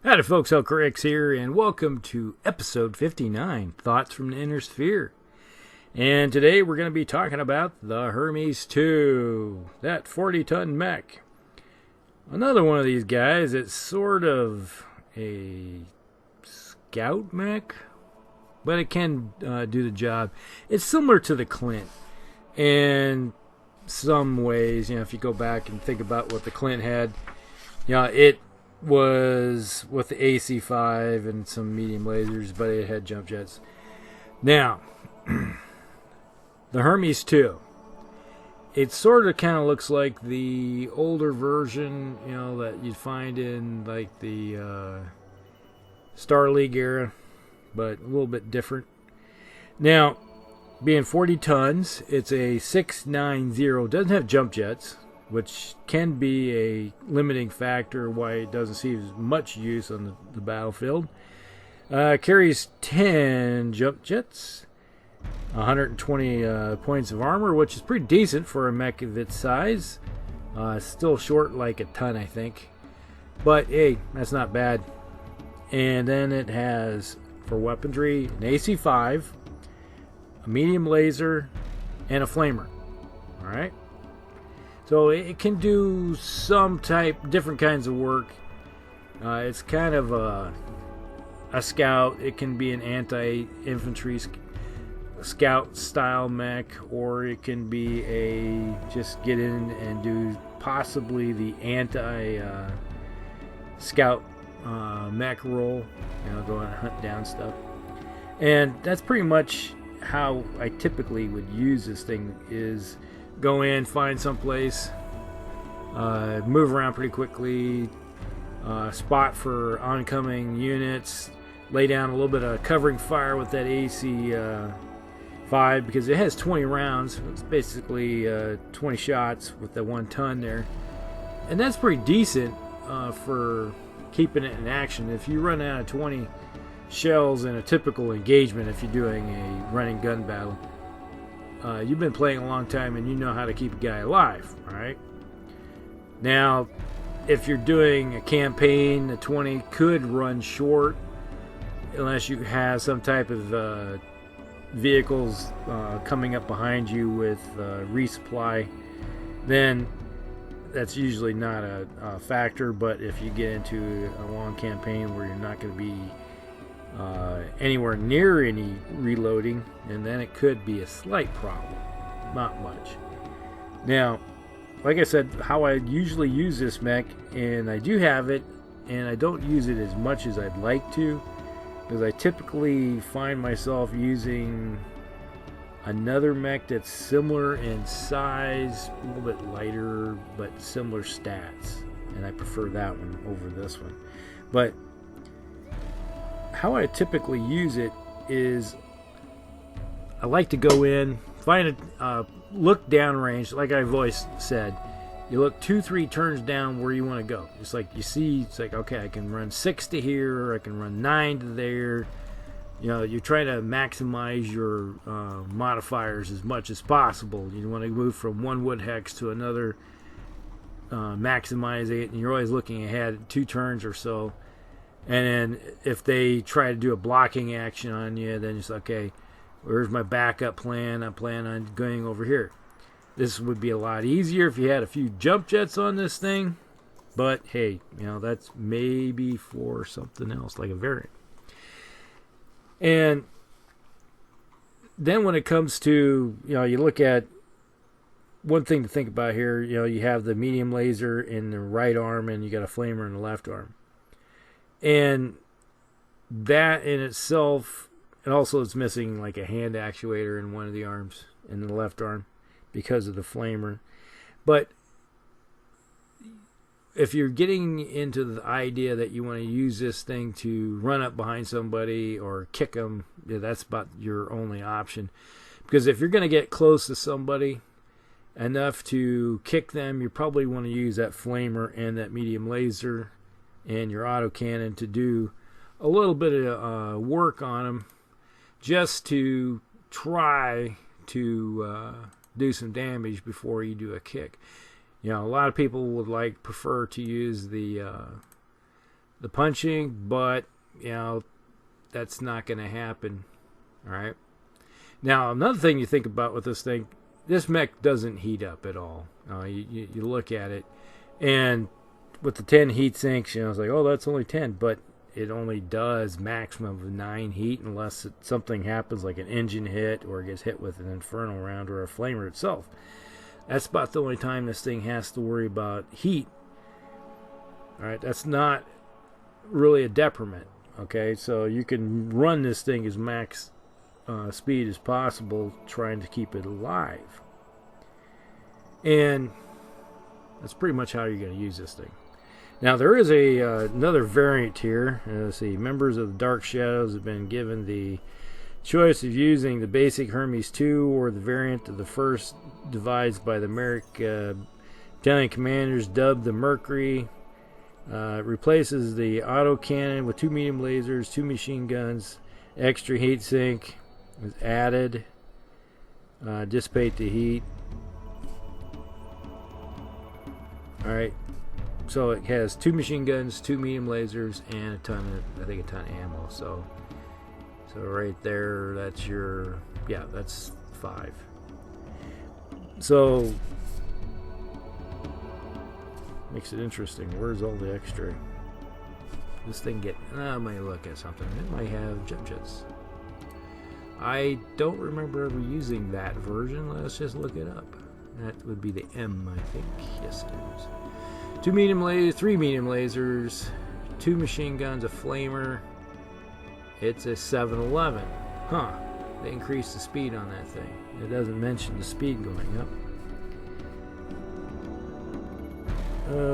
Howdy folks, Elcorix here, and welcome to episode 59, Thoughts from the Inner Sphere. And today we're going to be talking about the Hermes II, that 40-ton mech. Another one of these guys, it's sort of a scout mech, but it can do the job. It's similar to the Clint in some ways. You know, if you go back and think about what the Clint had, it was with the AC-5 and some medium lasers, but it had jump jets. Now, the Hermes II, it sort of kind of looks like the older version, that you'd find in like the Star League era, but a little bit different. Now, being 40 tons, it's a 690, doesn't have jump jets, which can be a limiting factor why it doesn't see as much use on the battlefield. Carries 10 jump jets, 120 points of armor, which is pretty decent for a mech of its size. Still short like a ton, I think. But hey, that's not bad. And then it has, for weaponry, an AC-5, a medium laser, and a flamer. Alright? So it can do some different kinds of work. It's kind of a scout. It can be an anti-infantry scout style mech, or it can be just get in and do possibly the anti-scout mech role. Go and hunt down stuff. And that's pretty much how I typically would use this thing is go in, find some place, move around pretty quickly, spot for oncoming units, lay down a little bit of covering fire with that AC-5 because it has 20 rounds. It's basically 20 shots with the 1 ton there. And that's pretty decent for keeping it in action. If you run out of 20 shells in a typical engagement, if you're doing a running gun battle, you've been playing a long time and you know how to keep a guy alive, right? Now, if you're doing a campaign, the 20 could run short unless you have some type of vehicles coming up behind you with resupply. Then that's usually not a factor, but if you get into a long campaign where you're not going to be anywhere near any reloading, and then it could be a slight problem, not much. Now, like I said, how I usually use this mech, and I do have it, and I don't use it as much as I'd like to, because I typically find myself using another mech that's similar in size, a little bit lighter, but similar stats, and I prefer that one over this one. But how I typically use it is I like to go in, find a look downrange, like I've always said. You look 2-3 turns down where you want to go. It's like you see, it's like, okay, I can run 6 to here, or I can run 9 to there. You're trying to maximize your modifiers as much as possible. You want to move from one wood hex to another, maximize it, and you're always looking ahead 2 turns or so. And then if they try to do a blocking action on you, then it's okay, where's my backup plan? I plan on going over here. This would be a lot easier if you had a few jump jets on this thing. But hey, that's maybe for something else, like a variant. And then when it comes to, you look at one thing to think about here, you have the medium laser in the right arm and you got a flamer in the left arm. And that in itself, and also it's missing like a hand actuator in one of the arms, in the left arm, because of the flamer. But if you're getting into the idea that you want to use this thing to run up behind somebody or kick them, that's about your only option. Because if you're going to get close to somebody enough to kick them, you probably want to use that flamer and that medium laser and your autocannon to do a little bit of work on them, just to try to do some damage before you do a kick. A lot of people would prefer to use the the punching, but you know that's not going to happen. All right. Now another thing you think about with this thing, this mech doesn't heat up at all. You look at it, and with the 10 heat sinks, you know, it's like, oh, that's only 10, but it only does maximum of 9 heat unless something happens like an engine hit or it gets hit with an infernal round or a flamer itself. That's about the only time this thing has to worry about heat. All right, that's not really a detriment. Okay, so you can run this thing as max speed as possible, trying to keep it alive. And that's pretty much how you're going to use this thing. Now there is another variant here. Let's see, members of the Dark Shadows have been given the choice of using the basic Hermes II or the variant of the first devised by the Merrick battalion commanders, dubbed the Mercury. Replaces the auto cannon with 2 medium lasers, 2 machine guns, extra heat sink is added. Dissipate the heat. Alright, so it has 2 machine guns, 2 medium lasers, and a ton of ammo. So right there, that's your, yeah, that's 5. So makes it interesting. Where's all the extra? This thing get, I might look at something. It might have jump jets. I don't remember ever using that version. Let's just look it up. That would be the M, I think. Yes, it is. 2 medium lasers, 3 medium lasers, 2 machine guns, a flamer. It's a 711. Huh. They increased the speed on that thing. It doesn't mention the speed going up.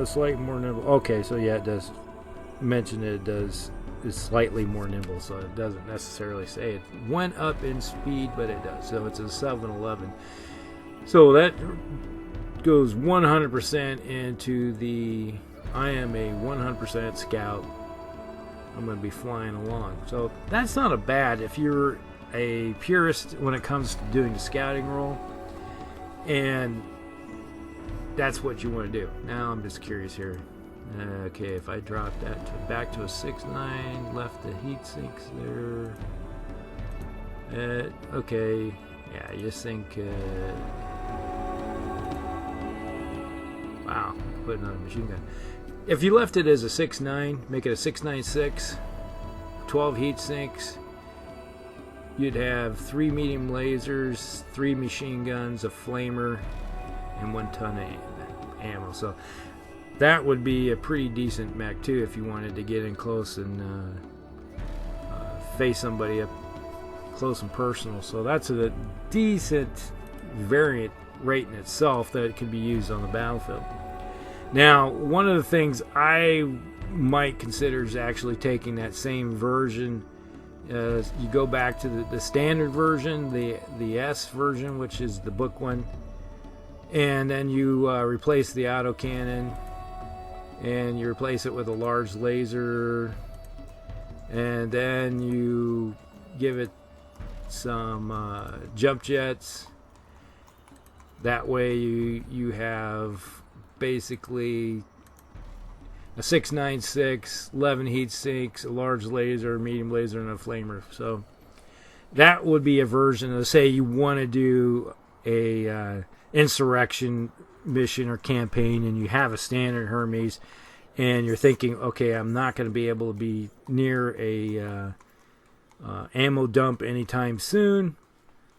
Slightly more nimble. Okay, so yeah, it does mention that is slightly more nimble, so it doesn't necessarily say it went up in speed, but it does. So it's a 711. So that goes 100% into the, I am a 100% scout. I'm going to be flying along. So that's not a bad if you're a purist when it comes to doing the scouting role, and that's what you want to do. Now I'm just curious here. Okay, if I drop that back to a 6.9, left the heat sinks there. Okay, yeah, you just think. Wow, put another machine gun. If you left it as a 6.9, make it a 6.96, 12 heat sinks, you'd have 3 medium lasers, 3 machine guns, a flamer, and 1 ton of ammo. So that would be a pretty decent mech too if you wanted to get in close and face somebody up close and personal. So that's a decent variant rate in itself that can be used on the battlefield. Now, one of the things I might consider is actually taking that same version. You go back to the standard version, the S version, which is the book one, and then you replace the autocannon, and you replace it with a large laser, and then you give it some jump jets. That way you have basically a 6.96, 11 heat sinks, a large laser, medium laser, and a flamer. So that would be a version of, say you want to do a insurrection mission or campaign, and you have a standard Hermes, and you're thinking, okay, I'm not going to be able to be near a ammo dump anytime soon.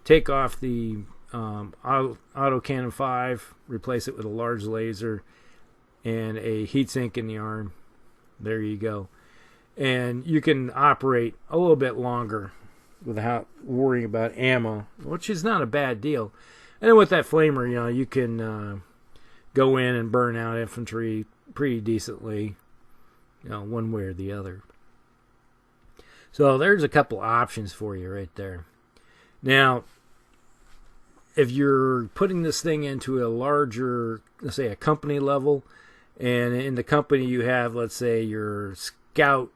Take off the autocannon 5, replace it with a large laser and a heatsink in the arm. There you go. And you can operate a little bit longer without worrying about ammo, which is not a bad deal. And then with that flamer, you know, you can go in and burn out infantry pretty decently, you know, one way or the other. So there's a couple options for you right there. Now, if you're putting this thing into a larger, let's say a company level, and in the company you have, let's say, your scout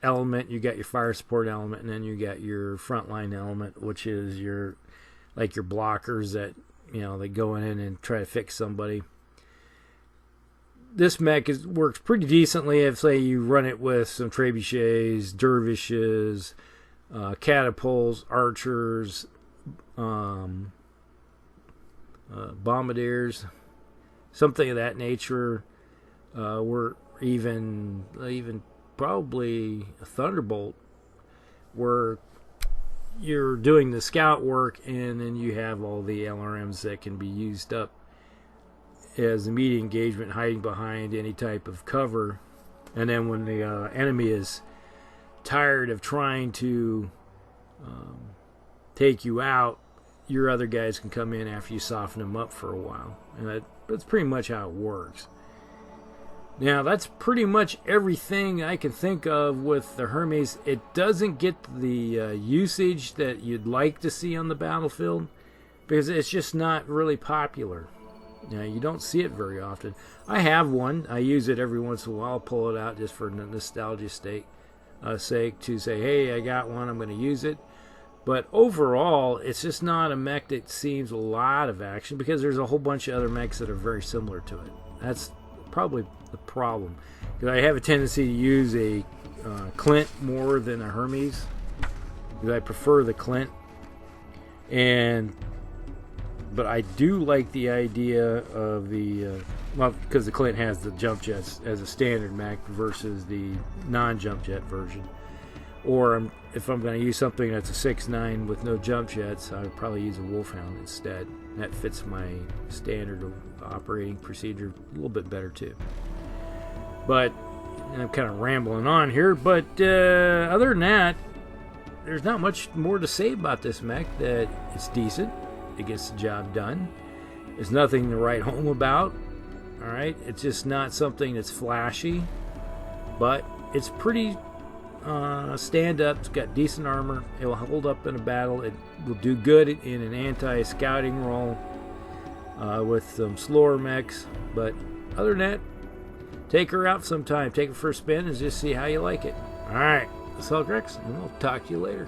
element, you got your fire support element, and then you got your frontline element, which is your, like your blockers that, you know, they go in and try to fix somebody. this mech works pretty decently if, say, you run it with some trebuchets, dervishes, catapults, archers, bombardiers, something of that nature. Or even probably a Thunderbolt, where you're doing the scout work and then you have all the LRMs that can be used up as immediate engagement, hiding behind any type of cover. And then when the enemy is tired of trying to take you out, your other guys can come in after you soften them up for a while. And that's pretty much how it works. Now, that's pretty much everything I can think of with the Hermes. It doesn't get the usage that you'd like to see on the battlefield because it's just not really popular. You don't see it very often. I have one. I use it every once in a while. I'll pull it out just for nostalgia's sake to say, hey, I got one, I'm going to use it. But overall, it's just not a mech that seems a lot of action because there's a whole bunch of other mechs that are very similar to it. That's probably the problem, because I have a tendency to use a Clint more than a Hermes, because I prefer the Clint. But I do like the idea of the because the Clint has the jump jets as a standard mech versus the non-jump jet version. Or if I'm going to use something that's a 6.9 with no jump jets, I would probably use a Wolfhound instead. That fits my standard of operating procedure a little bit better too. But I'm kind of rambling on here. But other than that, there's not much more to say about this mech. That it's decent. It gets the job done. There's nothing to write home about. Alright, it's just not something that's flashy. But it's pretty stand up. It's got decent armor. It will hold up in a battle. It will do good in an anti-scouting role with some slower mechs. But other than that, take her out sometime. Take her for a spin and just see how you like it. Alright, this is Hulk Rex, and we'll talk to you later.